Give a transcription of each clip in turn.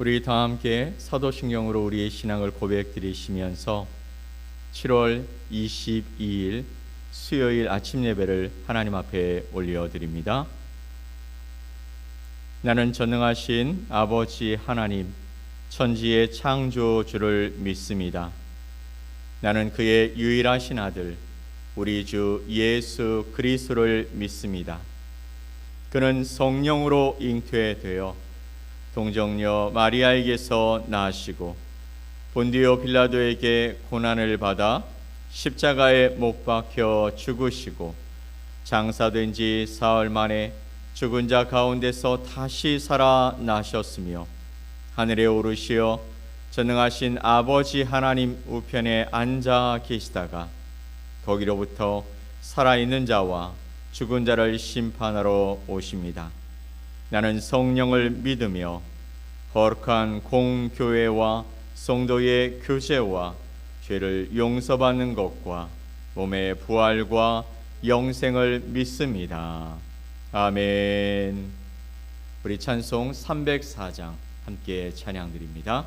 우리 다 함께 사도신경으로 우리의 신앙을 고백드리시면서 7월 22일 수요일 아침 예배를 하나님 앞에 올려드립니다. 나는 전능하신 아버지 하나님, 천지의 창조주를 믿습니다. 나는 그의 유일하신 아들, 우리 주 예수 그리스도를 믿습니다. 그는 성령으로 잉태되어 동정녀 마리아에게서 나시고 본디오 빌라도에게 고난을 받아 십자가에 못 박혀 죽으시고 장사된 지 사흘 만에 죽은 자 가운데서 다시 살아나셨으며 하늘에 오르시어 전능하신 아버지 하나님 우편에 앉아 계시다가 거기로부터 살아있는 자와 죽은 자를 심판하러 오십니다. 나는 성령을 믿으며 거룩한 공교회와 성도의 교제와 죄를 용서받는 것과 몸의 부활과 영생을 믿습니다. 아멘. 우리 찬송 304장 함께 찬양드립니다.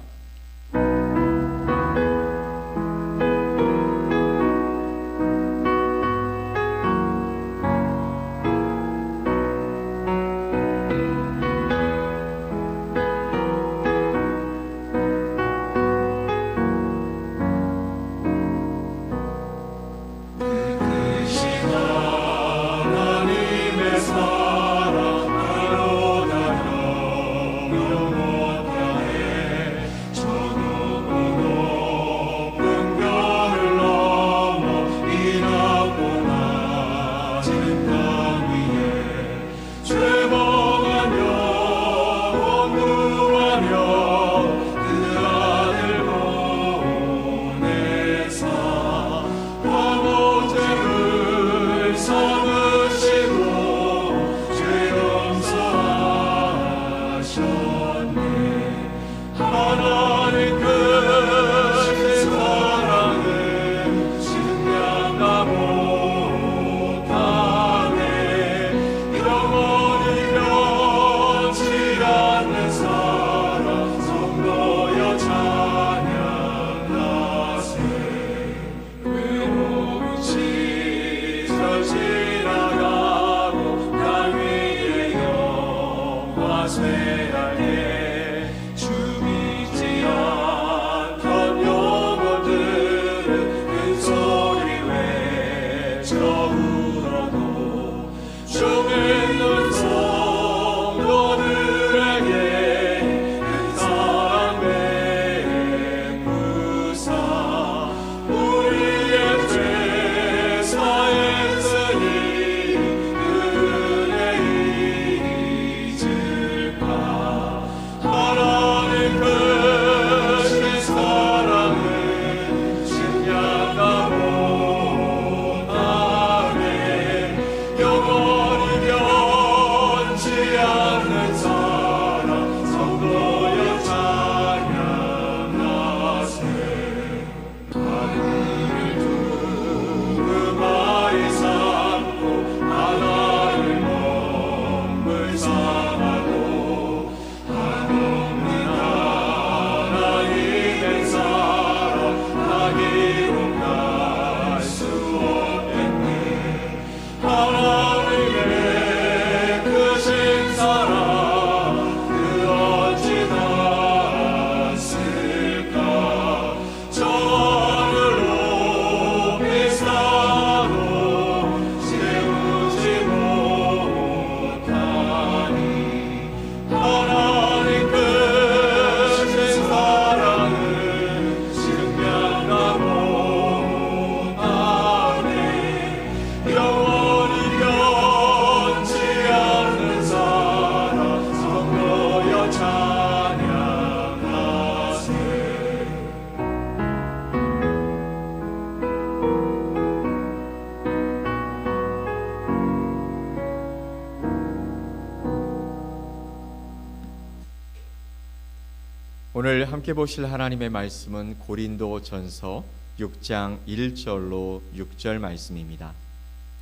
오늘 함께 보실 하나님의 말씀은 고린도전서 6장 1절로 6절 말씀입니다.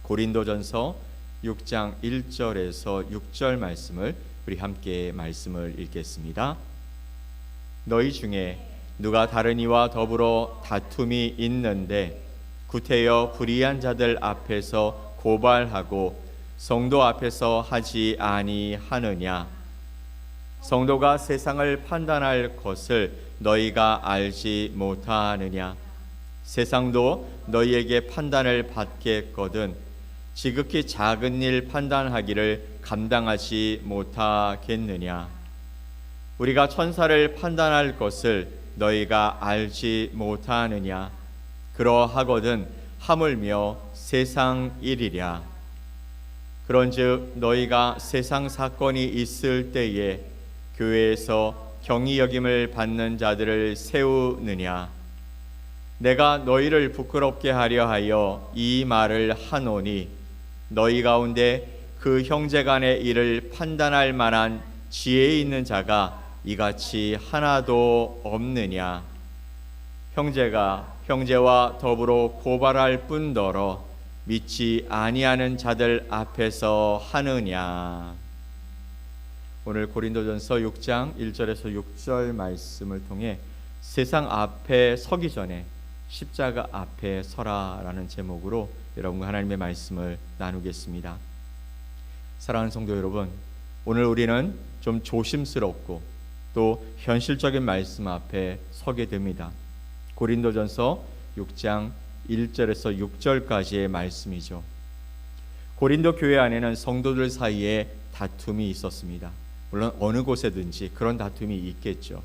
고린도전서 6장 1절에서 6절 말씀을 우리 함께 말씀을 읽겠습니다. 너희 중에 누가 다른 이와 더불어 다툼이 있는데 구태여 불의한 자들 앞에서 고발하고 성도 앞에서 하지 아니하느냐? 성도가 세상을 판단할 것을 너희가 알지 못하느냐? 세상도 너희에게 판단을 받겠거든 지극히 작은 일 판단하기를 감당하지 못하겠느냐? 우리가 천사를 판단할 것을 너희가 알지 못하느냐? 그러하거든 하물며 세상 일이랴. 그런즉 너희가 세상 사건이 있을 때에 교회에서 경히 여김을 받는 자들을 세우느냐? 내가 너희를 부끄럽게 하려 하여 이 말을 하노니 너희 가운데 그 형제간의 일을 판단할 만한 지혜 있는 자가 이같이 하나도 없느냐? 형제가 형제와 더불어 고발할 뿐더러 믿지 아니하는 자들 앞에서 하느냐? 오늘 고린도전서 6장 1절에서 6절 말씀을 통해 세상 앞에 서기 전에 십자가 앞에 서라라는 제목으로 여러분과 하나님의 말씀을 나누겠습니다. 사랑하는 성도 여러분, 오늘 우리는 좀 조심스럽고 또 현실적인 말씀 앞에 서게 됩니다. 고린도전서 6장 1절에서 6절까지의 말씀이죠. 고린도 교회 안에는 성도들 사이에 다툼이 있었습니다. 물론 어느 곳에든지 그런 다툼이 있겠죠.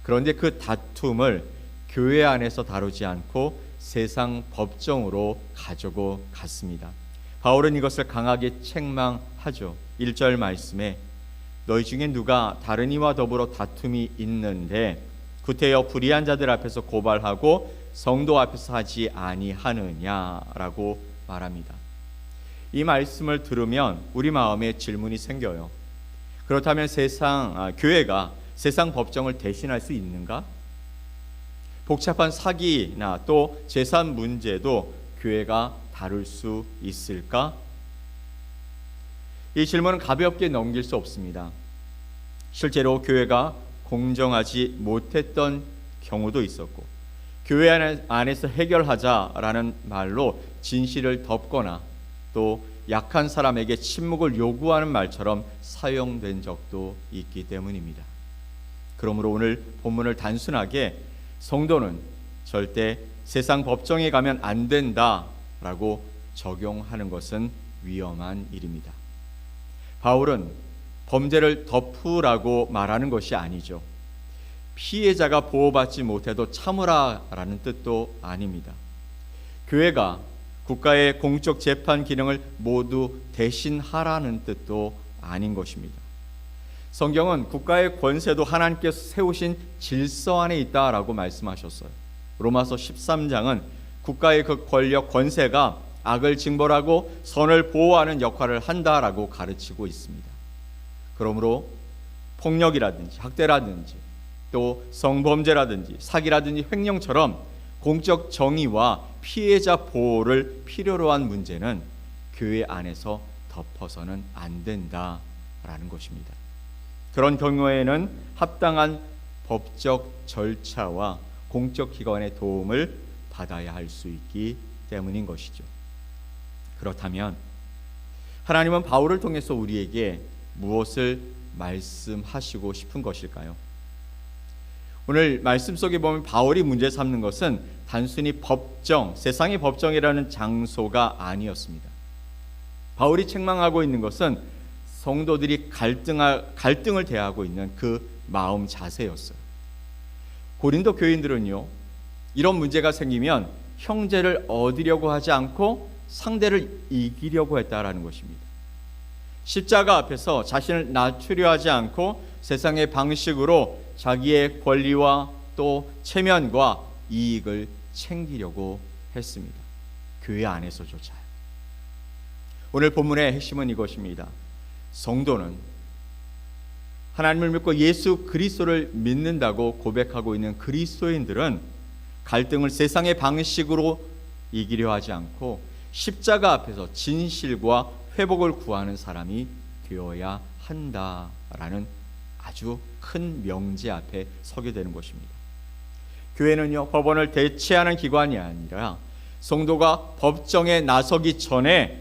그런데 그 다툼을 교회 안에서 다루지 않고 세상 법정으로 가지고 갔습니다. 바울은 이것을 강하게 책망하죠. 1절 말씀에 너희 중에 누가 다른 이와 더불어 다툼이 있는데 구태여 불의한 자들 앞에서 고발하고 성도 앞에서 하지 아니하느냐라고 말합니다. 이 말씀을 들으면 우리 마음에 질문이 생겨요. 그렇다면 교회가 세상 법정을 대신할 수 있는가? 복잡한 사기나 또 재산 문제도 교회가 다룰 수 있을까? 이 질문은 가볍게 넘길 수 없습니다. 실제로 교회가 공정하지 못했던 경우도 있었고 교회 안에서 해결하자라는 말로 진실을 덮거나 또 약한 사람에게 침묵을 요구하는 말처럼 사용된 적도 있기 때문입니다. 그러므로 오늘 본문을 단순하게 성도는 절대 세상 법정에 가면 안 된다라고 적용하는 것은 위험한 일입니다. 바울은 범죄를 덮으라고 말하는 것이 아니죠. 피해자가 보호받지 못해도 참으라라는 뜻도 아닙니다. 교회가 국가의 공적 재판 기능을 모두 대신하라는 뜻도 아닌 것입니다. 성경은 국가의 권세도 하나님께서 세우신 질서 안에 있다라고 말씀하셨어요. 로마서 13장은 국가의 그 권력 권세가 악을 징벌하고 선을 보호하는 역할을 한다라고 가르치고 있습니다. 그러므로 폭력이라든지 학대라든지 또 성범죄라든지 사기라든지 횡령처럼 공적 정의와 피해자 보호를 필요로 한 문제는 교회 안에서 덮어서는 안 된다라는 것입니다. 그런 경우에는 합당한 법적 절차와 공적 기관의 도움을 받아야 할 수 있기 때문인 것이죠. 그렇다면 하나님은 바울을 통해서 우리에게 무엇을 말씀하시고 싶은 것일까요? 오늘 말씀 속에 보면 바울이 문제 삼는 것은 단순히 법정, 세상의 법정이라는 장소가 아니었습니다. 바울이 책망하고 있는 것은 성도들이 갈등을 대하고 있는 그 마음 자세였어요. 고린도 교인들은요, 이런 문제가 생기면 형제를 얻으려고 하지 않고 상대를 이기려고 했다라는 것입니다. 십자가 앞에서 자신을 낮추려 하지 않고 세상의 방식으로 자기의 권리와 또 체면과 이익을 챙기려고 했습니다. 교회 안에서조차요. 오늘 본문의 핵심은 이것입니다. 성도는 하나님을 믿고 예수 그리스도를 믿는다고 고백하고 있는 그리스도인들은 갈등을 세상의 방식으로 이기려 하지 않고 십자가 앞에서 진실과 회복을 구하는 사람이 되어야 한다라는 아주 큰 명제 앞에 서게 되는 것입니다. 교회는요, 법원을 대체하는 기관이 아니라 성도가 법정에 나서기 전에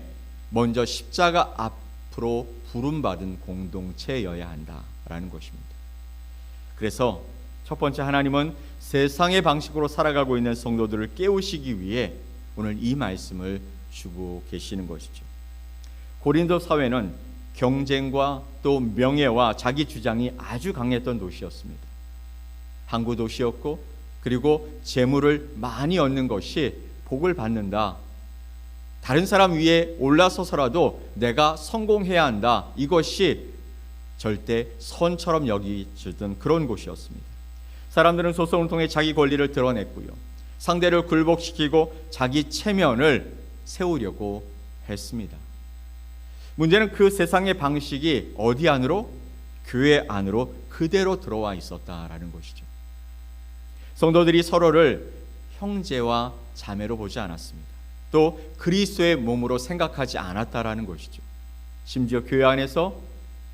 먼저 십자가 앞으로 부름받은 공동체여야 한다라는 것입니다. 그래서 첫 번째, 하나님은 세상의 방식으로 살아가고 있는 성도들을 깨우시기 위해 오늘 이 말씀을 주고 계시는 것이죠. 고린도 사회는 경쟁과 또 명예와 자기 주장이 아주 강했던 도시였습니다. 항구 도시였고, 그리고 재물을 많이 얻는 것이 복을 받는다, 다른 사람 위에 올라서서라도 내가 성공해야 한다, 이것이 절대 선처럼 여기지던 그런 곳이었습니다. 사람들은 소송을 통해 자기 권리를 드러냈고요, 상대를 굴복시키고 자기 체면을 세우려고 했습니다. 문제는 그 세상의 방식이 어디 안으로? 교회 안으로 그대로 들어와 있었다라는 것이죠. 성도들이 서로를 형제와 자매로 보지 않았습니다. 또 그리스도의 몸으로 생각하지 않았다라는 것이죠. 심지어 교회 안에서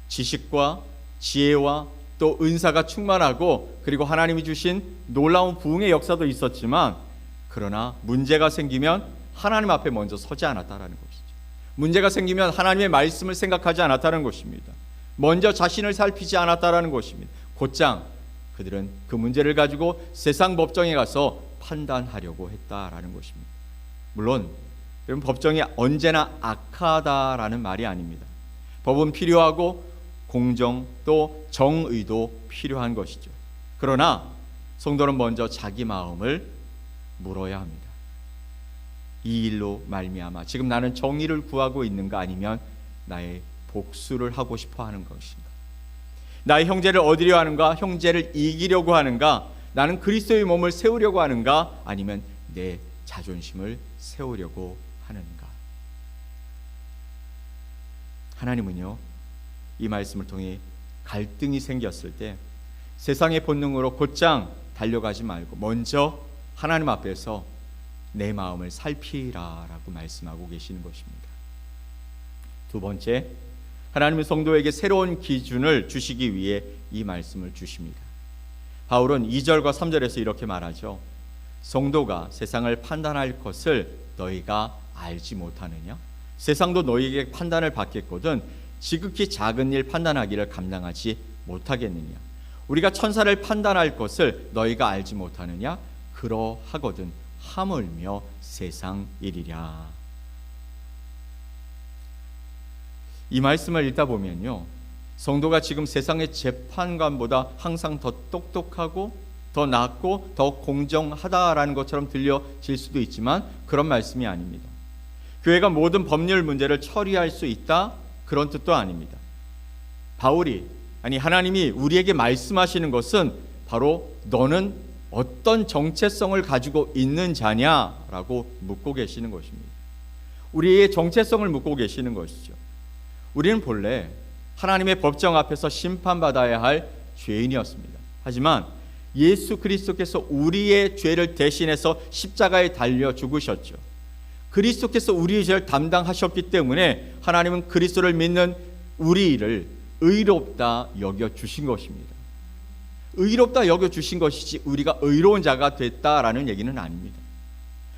지식과 지혜와 또 은사가 충만하고, 그리고 하나님이 주신 놀라운 부흥의 역사도 있었지만, 그러나 문제가 생기면 하나님 앞에 먼저 서지 않았다라는 것이죠. 문제가 생기면 하나님의 말씀을 생각하지 않았다는 것입니다. 먼저 자신을 살피지 않았다라는 것입니다. 곧장 그들은 그 문제를 가지고 세상 법정에 가서 판단하려고 했다라는 것입니다. 물론 여러분, 법정이 언제나 악하다라는 말이 아닙니다. 법은 필요하고 공정 또 정의도 필요한 것이죠. 그러나 성도는 먼저 자기 마음을 물어야 합니다. 이 일로 말미암아 지금 나는 정의를 구하고 있는가, 아니면 나의 복수를 하고 싶어 하는 것인가? 나의 형제를 얻으려 하는가, 형제를 이기려고 하는가, 나는 그리스도의 몸을 세우려고 하는가, 아니면 내 자존심을 세우려고 하는가? 하나님은요, 이 말씀을 통해 갈등이 생겼을 때 세상의 본능으로 곧장 달려가지 말고 먼저 하나님 앞에서 내 마음을 살피라라고 말씀하고 계시는 것입니다. 두 번째, 하나님은 성도에게 새로운 기준을 주시기 위해 이 말씀을 주십니다. 바울은 2절과 3절에서 이렇게 말하죠. 성도가 세상을 판단할 것을 너희가 알지 못하느냐? 세상도 너희에게 판단을 받겠거든 지극히 작은 일 판단하기를 감당하지 못하겠느냐? 우리가 천사를 판단할 것을 너희가 알지 못하느냐? 그러하거든 하물며 세상 일이랴. 이 말씀을 읽다 보면요, 성도가 지금 세상의 재판관보다 항상 더 똑똑하고 더 낫고 더 공정하다라는 것처럼 들려질 수도 있지만 그런 말씀이 아닙니다. 교회가 모든 법률 문제를 처리할 수 있다, 그런 뜻도 아닙니다. 하나님이 우리에게 말씀하시는 것은 바로 너는 어떤 정체성을 가지고 있는 자냐라고 묻고 계시는 것입니다. 우리의 정체성을 묻고 계시는 것이죠. 우리는 본래 하나님의 법정 앞에서 심판받아야 할 죄인이었습니다. 하지만 예수 그리스도께서 우리의 죄를 대신해서 십자가에 달려 죽으셨죠. 그리스도께서 우리의 죄를 담당하셨기 때문에 하나님은 그리스도를 믿는 우리를 의롭다 여겨주신 것입니다. 의롭다 여겨주신 것이지 우리가 의로운 자가 됐다라는 얘기는 아닙니다.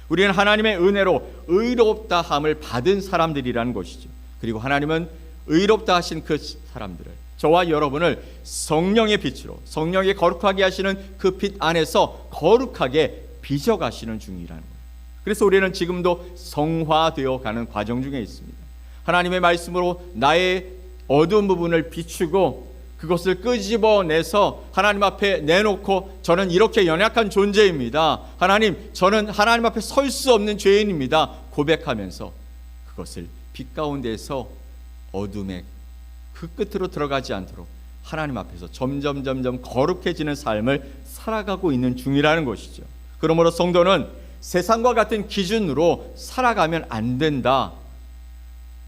우리는 하나님의 은혜로 의롭다함을 받은 사람들이라는 것이죠. 그리고 하나님은 의롭다 하신 그 사람들을, 저와 여러분을 성령의 빛으로, 성령의 거룩하게 하시는 그 빛 안에서 거룩하게 빚어가시는 중이라는 거예요. 그래서 우리는 지금도 성화되어 가는 과정 중에 있습니다. 하나님의 말씀으로 나의 어두운 부분을 비추고 그것을 끄집어내서 하나님 앞에 내놓고, 저는 이렇게 연약한 존재입니다, 하나님, 저는 하나님 앞에 설 수 없는 죄인입니다 고백하면서 그것을 빛 가운데서 어둠의 그 끝으로 들어가지 않도록 하나님 앞에서 점점 거룩해지는 삶을 살아가고 있는 중이라는 것이죠. 그러므로 성도는 세상과 같은 기준으로 살아가면 안 된다라는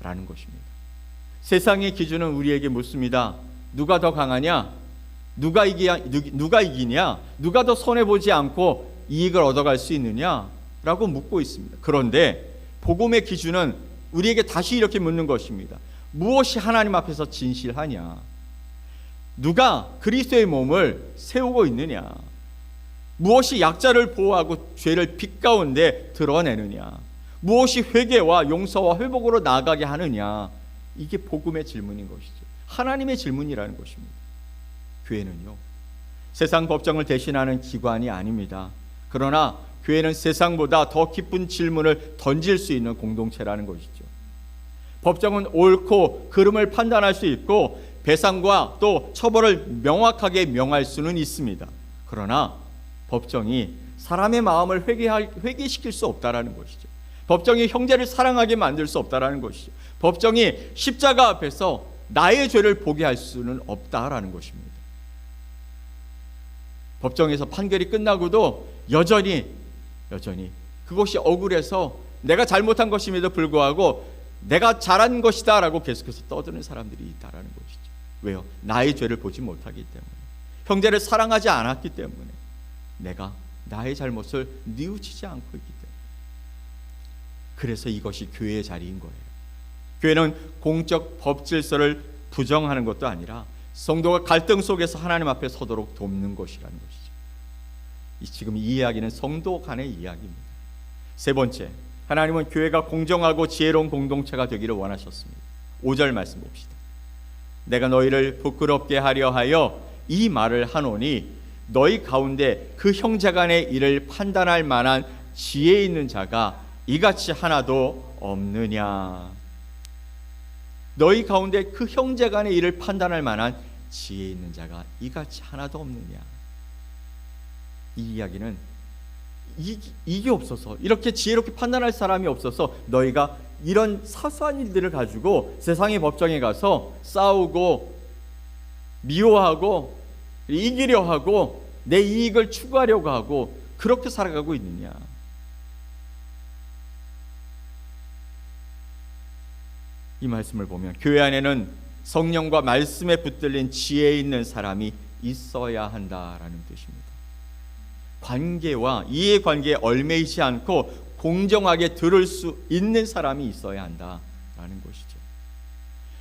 것입니다. 세상의 기준은 우리에게 묻습니다. 누가 더 강하냐? 누가 이기냐? 누가 더 손해보지 않고 이익을 얻어갈 수 있느냐? 라고 묻고 있습니다. 그런데 복음의 기준은 우리에게 다시 이렇게 묻는 것입니다. 무엇이 하나님 앞에서 진실하냐? 누가 그리스도의 몸을 세우고 있느냐? 무엇이 약자를 보호하고 죄를 빛 가운데 드러내느냐? 무엇이 회개와 용서와 회복으로 나아가게 하느냐? 이게 복음의 질문인 것이죠. 하나님의 질문이라는 것입니다. 교회는요, 세상 법정을 대신하는 기관이 아닙니다. 그러나 교회는 세상보다 더 깊은 질문을 던질 수 있는 공동체라는 것이죠. 법정은 옳고 그름을 판단할 수 있고 배상과 또 처벌을 명확하게 명할 수는 있습니다. 그러나 법정이 사람의 마음을 회개시킬 수 없다라는 것이죠. 법정이 형제를 사랑하게 만들 수 없다라는 것이죠. 법정이 십자가 앞에서 나의 죄를 보게 할 수는 없다라는 것입니다. 법정에서 판결이 끝나고도 여전히 그것이 억울해서 내가 잘못한 것임에도 불구하고 내가 잘한 것이다 라고 계속해서 떠드는 사람들이 있다라는 것이죠. 왜요? 나의 죄를 보지 못하기 때문에, 형제를 사랑하지 않았기 때문에, 내가 나의 잘못을 뉘우치지 않고 있기 때문에. 그래서 이것이 교회의 자리인 거예요. 교회는 공적 법 질서를 부정하는 것도 아니라 성도가 갈등 속에서 하나님 앞에 서도록 돕는 것이라는 것이죠. 지금 이 이야기는 성도 간의 이야기입니다. 세 번째, 하나님은 교회가 공정하고 지혜로운 공동체가 되기를 원하셨습니다. 5절 말씀 봅시다. 내가 너희를 부끄럽게 하려 하여 이 말을 하노니 너희 가운데 그 형제 간의 일을 판단할 만한 지혜 있는 자가 이같이 하나도 없느냐. 너희 가운데 그 형제 간의 일을 판단할 만한 지혜 있는 자가 이같이 하나도 없느냐. 이 이야기는 이게 없어서, 이렇게 지혜롭게 판단할 사람이 없어서 너희가 이런 사소한 일들을 가지고 세상의 법정에 가서 싸우고 미워하고 이기려 하고 내 이익을 추구하려고 하고 그렇게 살아가고 있느냐. 이 말씀을 보면 교회 안에는 성령과 말씀에 붙들린 지혜 있는 사람이 있어야 한다라는 뜻입니다. 관계와 이해관계에 얽매이지 않고 공정하게 들을 수 있는 사람이 있어야 한다라는 것이죠.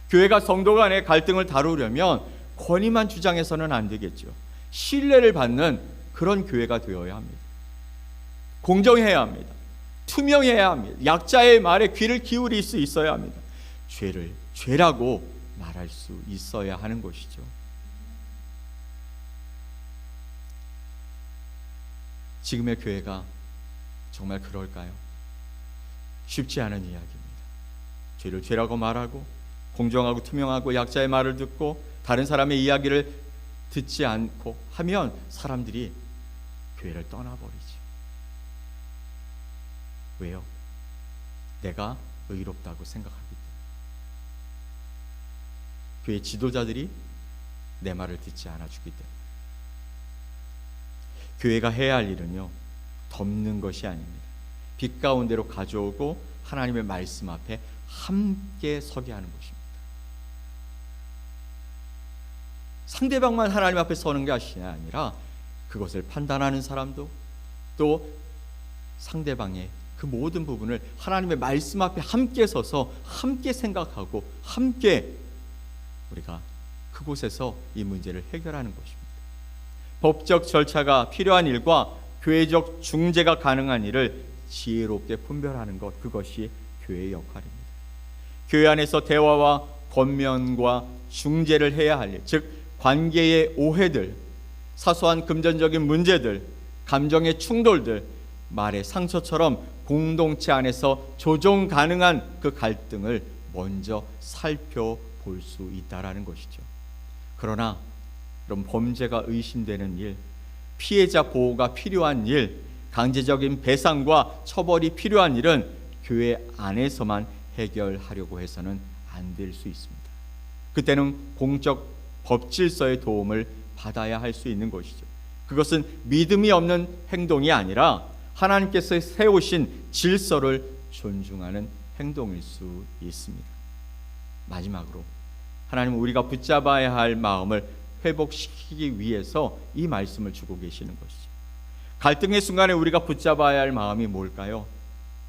교회가 성도 간의 갈등을 다루려면 권위만 주장해서는 안 되겠죠. 신뢰를 받는 그런 교회가 되어야 합니다. 공정해야 합니다. 투명해야 합니다. 약자의 말에 귀를 기울일 수 있어야 합니다. 죄를 죄라고 말할 수 있어야 하는 것이죠. 지금의 교회가 정말 그럴까요? 쉽지 않은 이야기입니다. 죄를 죄라고 말하고 공정하고 투명하고 약자의 말을 듣고 다른 사람의 이야기를 듣지 않고 하면 사람들이 교회를 떠나버리죠. 왜요? 내가 의롭다고 생각하기 때문에. 교회 지도자들이 내 말을 듣지 않아주기 때문에. 교회가 해야 할 일은요, 덮는 것이 아닙니다. 빛 가운데로 가져오고 하나님의 말씀 앞에 함께 서게 하는 것입니다. 상대방만 하나님 앞에 서는 것이 아니라 그것을 판단하는 사람도 또 상대방의 그 모든 부분을 하나님의 말씀 앞에 함께 서서 함께 생각하고 함께 우리가 그곳에서 이 문제를 해결하는 것입니다. 법적 절차가 필요한 일과 교회적 중재가 가능한 일을 지혜롭게 분별하는 것, 그것이 교회의 역할입니다. 교회 안에서 대화와 권면과 중재를 해야 할 일, 즉 관계의 오해들, 사소한 금전적인 문제들, 감정의 충돌들, 말의 상처처럼 공동체 안에서 조정 가능한 그 갈등을 먼저 살펴볼 수 있다라는 것이죠. 그러나 그런 범죄가 의심되는 일, 피해자 보호가 필요한 일, 강제적인 배상과 처벌이 필요한 일은 교회 안에서만 해결하려고 해서는 안 될 수 있습니다. 그때는 공적 법 질서의 도움을 받아야 할 수 있는 것이죠. 그것은 믿음이 없는 행동이 아니라 하나님께서 세우신 질서를 존중하는 행동일 수 있습니다. 마지막으로 하나님은 우리가 붙잡아야 할 마음을 회복시키기 위해서 이 말씀을 주고 계시는 것이죠. 갈등의 순간에 우리가 붙잡아야 할 마음이 뭘까요?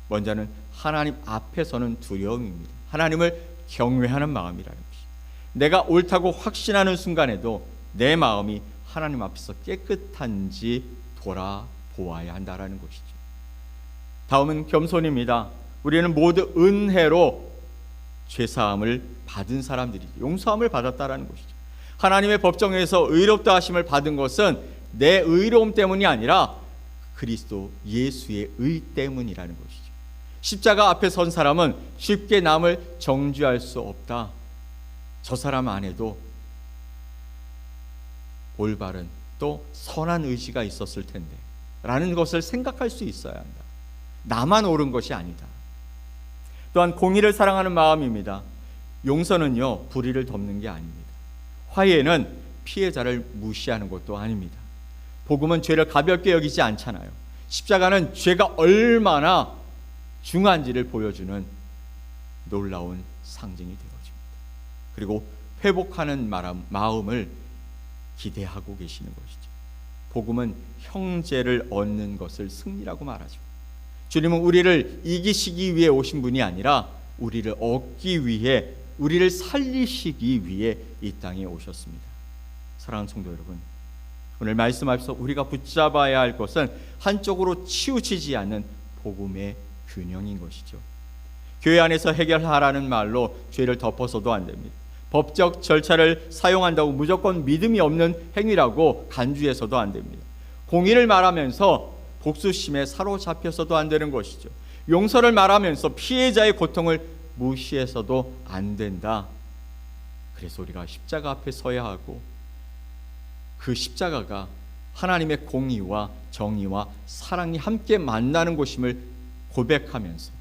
먼저는 하나님 앞에서는 두려움입니다. 하나님을 경외하는 마음이라는 것이죠. 내가 옳다고 확신하는 순간에도 내 마음이 하나님 앞에서 깨끗한지 돌아보아야 한다라는 것이죠. 다음은 겸손입니다. 우리는 모두 은혜로 죄사함을 받은 사람들이죠. 용서함을 받았다라는 것이죠. 하나님의 법정에서 의롭다 하심을 받은 것은 내 의로움 때문이 아니라 그리스도 예수의 의 때문이라는 것이죠. 십자가 앞에 선 사람은 쉽게 남을 정죄할 수 없다. 저 사람 안에도 올바른 또 선한 의지가 있었을 텐데 라는 것을 생각할 수 있어야 한다. 나만 옳은 것이 아니다. 또한 공의를 사랑하는 마음입니다. 용서는요, 불의를 덮는 게 아닙니다. 화해는 피해자를 무시하는 것도 아닙니다. 복음은 죄를 가볍게 여기지 않잖아요. 십자가는 죄가 얼마나 중한지를 보여주는 놀라운 상징이 되어집니다. 그리고 회복하는 마음을 기대하고 계시는 것이죠. 복음은 형제를 얻는 것을 승리라고 말하죠. 주님은 우리를 이기시기 위해 오신 분이 아니라 우리를 얻기 위해, 우리를 살리시기 위해 이 땅에 오셨습니다. 사랑하는 성도 여러분, 오늘 말씀 앞에서 우리가 붙잡아야 할 것은 한쪽으로 치우치지 않는 복음의 균형인 것이죠. 교회 안에서 해결하라는 말로 죄를 덮어서도 안 됩니다. 법적 절차를 사용한다고 무조건 믿음이 없는 행위라고 간주해서도 안 됩니다. 공의를 말하면서 복수심에 사로잡혀서도 안 되는 것이죠. 용서를 말하면서 피해자의 고통을 무시해서도 안 된다. 그래서 우리가 십자가 앞에 서야 하고, 그 십자가가 하나님의 공의와 정의와 사랑이 함께 만나는 곳임을 고백하면서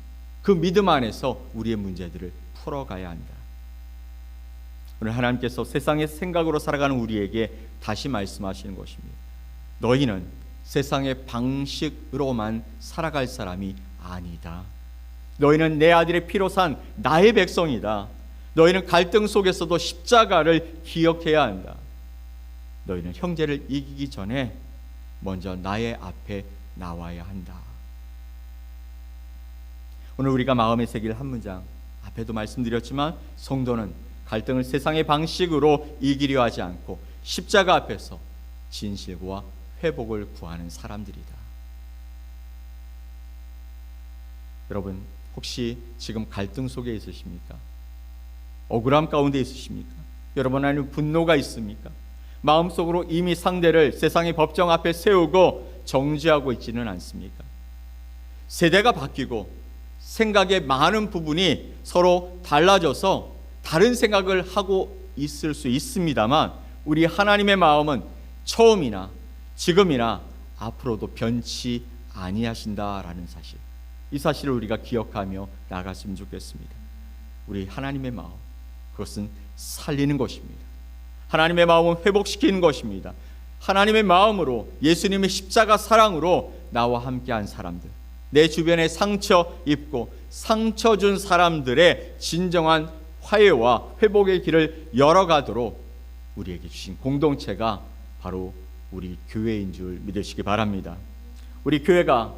그 믿음 안에서 우리의 문제들을 풀어가야 한다. 오늘 하나님께서 세상의 생각으로 살아가는 우리에게 다시 말씀하시는 것입니다. 너희는 세상의 방식으로만 살아갈 사람이 아니다. 너희는 내 아들의 피로 산 나의 백성이다. 너희는 갈등 속에서도 십자가를 기억해야 한다. 너희는 형제를 이기기 전에 먼저 나의 앞에 나와야 한다. 오늘 우리가 마음에 새길 한 문장, 앞에도 말씀드렸지만 성도는 갈등을 세상의 방식으로 이기려 하지 않고 십자가 앞에서 진실과 회복을 구하는 사람들이다. 여러분, 혹시 지금 갈등 속에 있으십니까? 억울함 가운데 있으십니까? 여러분 안에 분노가 있습니까? 마음속으로 이미 상대를 세상의 법정 앞에 세우고 정죄하고 있지는 않습니까? 세대가 바뀌고 생각의 많은 부분이 서로 달라져서 다른 생각을 하고 있을 수 있습니다만, 우리 하나님의 마음은 처음이나 지금이나 앞으로도 변치 아니하신다라는 사실, 이 사실을 우리가 기억하며 나아갔으면 좋겠습니다. 우리 하나님의 마음, 그것은 살리는 것입니다. 하나님의 마음은 회복시키는 것입니다. 하나님의 마음으로, 예수님의 십자가 사랑으로 나와 함께한 사람들, 내 주변에 상처 입고 상처 준 사람들의 진정한 화해와 회복의 길을 열어가도록 우리에게 주신 공동체가 바로 우리 교회인 줄 믿으시기 바랍니다. 우리 교회가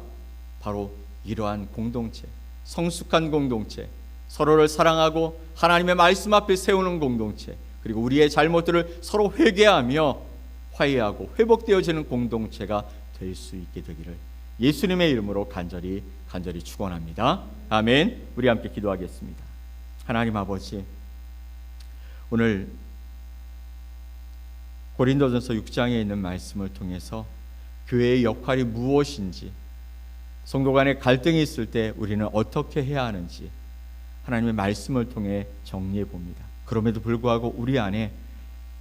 바로 이러한 공동체, 성숙한 공동체, 서로를 사랑하고 하나님의 말씀 앞에 세우는 공동체, 그리고 우리의 잘못들을 서로 회개하며 화해하고 회복되어지는 공동체가 될 수 있게 되기를 예수님의 이름으로 간절히 축원합니다. 아멘. 우리 함께 기도하겠습니다. 하나님 아버지, 오늘 고린도전서 6장에 있는 말씀을 통해서 교회의 역할이 무엇인지, 성도 간의 갈등이 있을 때 우리는 어떻게 해야 하는지 하나님의 말씀을 통해 정리해 봅니다. 그럼에도 불구하고 우리 안에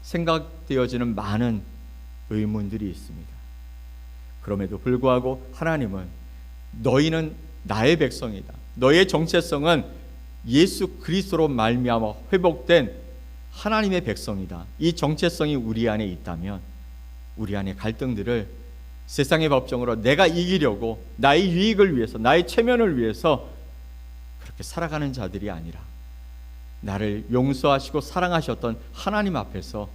생각되어지는 많은 의문들이 있습니다. 그럼에도 불구하고 하나님은 너희는 나의 백성이다. 너의 정체성은 예수 그리스도로 말미암아 회복된 하나님의 백성이다. 이 정체성이 우리 안에 있다면 우리 안에 갈등들을 세상의 법정으로 내가 이기려고 나의 유익을 위해서, 나의 체면을 위해서 그렇게 살아가는 자들이 아니라 나를 용서하시고 사랑하셨던 하나님 앞에서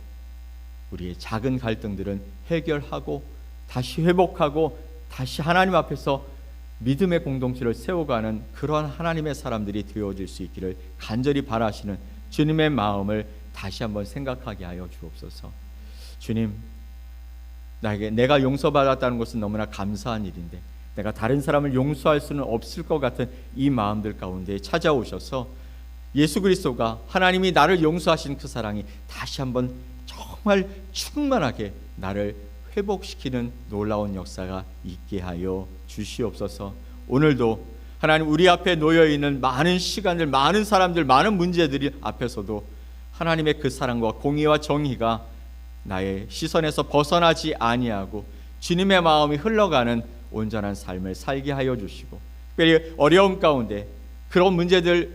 우리의 작은 갈등들은 해결하고 다시 회복하고 다시 하나님 앞에서 믿음의 공동체를 세워가는 그런 하나님의 사람들이 되어질 수 있기를 간절히 바라시는 주님의 마음을 다시 한번 생각하게 하여 주옵소서. 주님, 내가 용서받았다는 것은 너무나 감사한 일인데 내가 다른 사람을 용서할 수는 없을 것 같은 이 마음들 가운데 찾아오셔서 예수 그리스도가 하나님이 나를 용서하신 그 사랑이 다시 한번 정말 충만하게 나를 회복시키는 놀라운 역사가 있게 하여 주시옵소서. 오늘도 하나님, 우리 앞에 놓여있는 많은 시간들, 많은 사람들, 많은 문제들이 앞에서도 하나님의 그 사랑과 공의와 정의가 나의 시선에서 벗어나지 아니하고 주님의 마음이 흘러가는 온전한 삶을 살게 하여 주시고, 특별히 어려움 가운데 그런 문제들이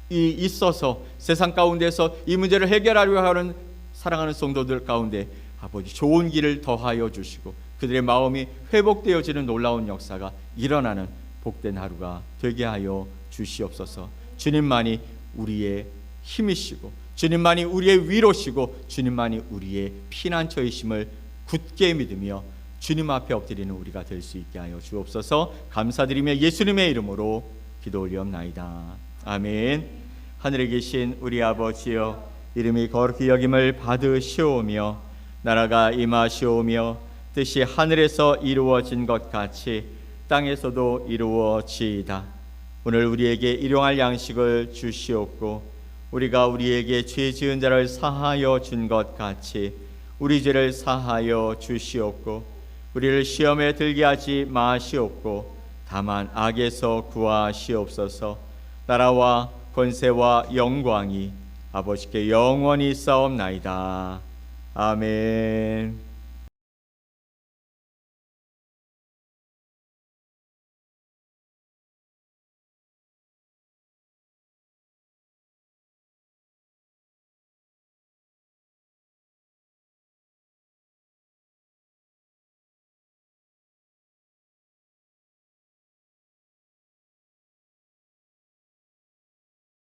있어서 세상 가운데서 이 문제를 해결하려고 하는 사랑하는 성도들 가운데 아버지 좋은 길을 더하여 주시고 그들의 마음이 회복되어지는 놀라운 역사가 일어나는 복된 하루가 되게 하여 주시옵소서. 주님만이 우리의 힘이시고 주님만이 우리의 위로시고 주님만이 우리의 피난처이심을 굳게 믿으며 주님 앞에 엎드리는 우리가 될 수 있게 하여 주옵소서. 감사드리며 예수님의 이름으로 기도 올리옵나이다. 아멘. 하늘에 계신 우리 아버지여, 이름이 거룩히 여김을 받으시오며 나라가 임하시오며 뜻이 하늘에서 이루어진 것 같이 땅에서도 이루어지이다. 오늘 우리에게 일용할 양식을 주시옵고 우리가 우리에게 죄 지은 자를 사하여 준 것 같이 우리 죄를 사하여 주시옵고 우리를 시험에 들게 하지 마시옵고 다만 악에서 구하시옵소서. 나라와 권세와 영광이 아버지께 영원히 있사옵나이다. 아멘.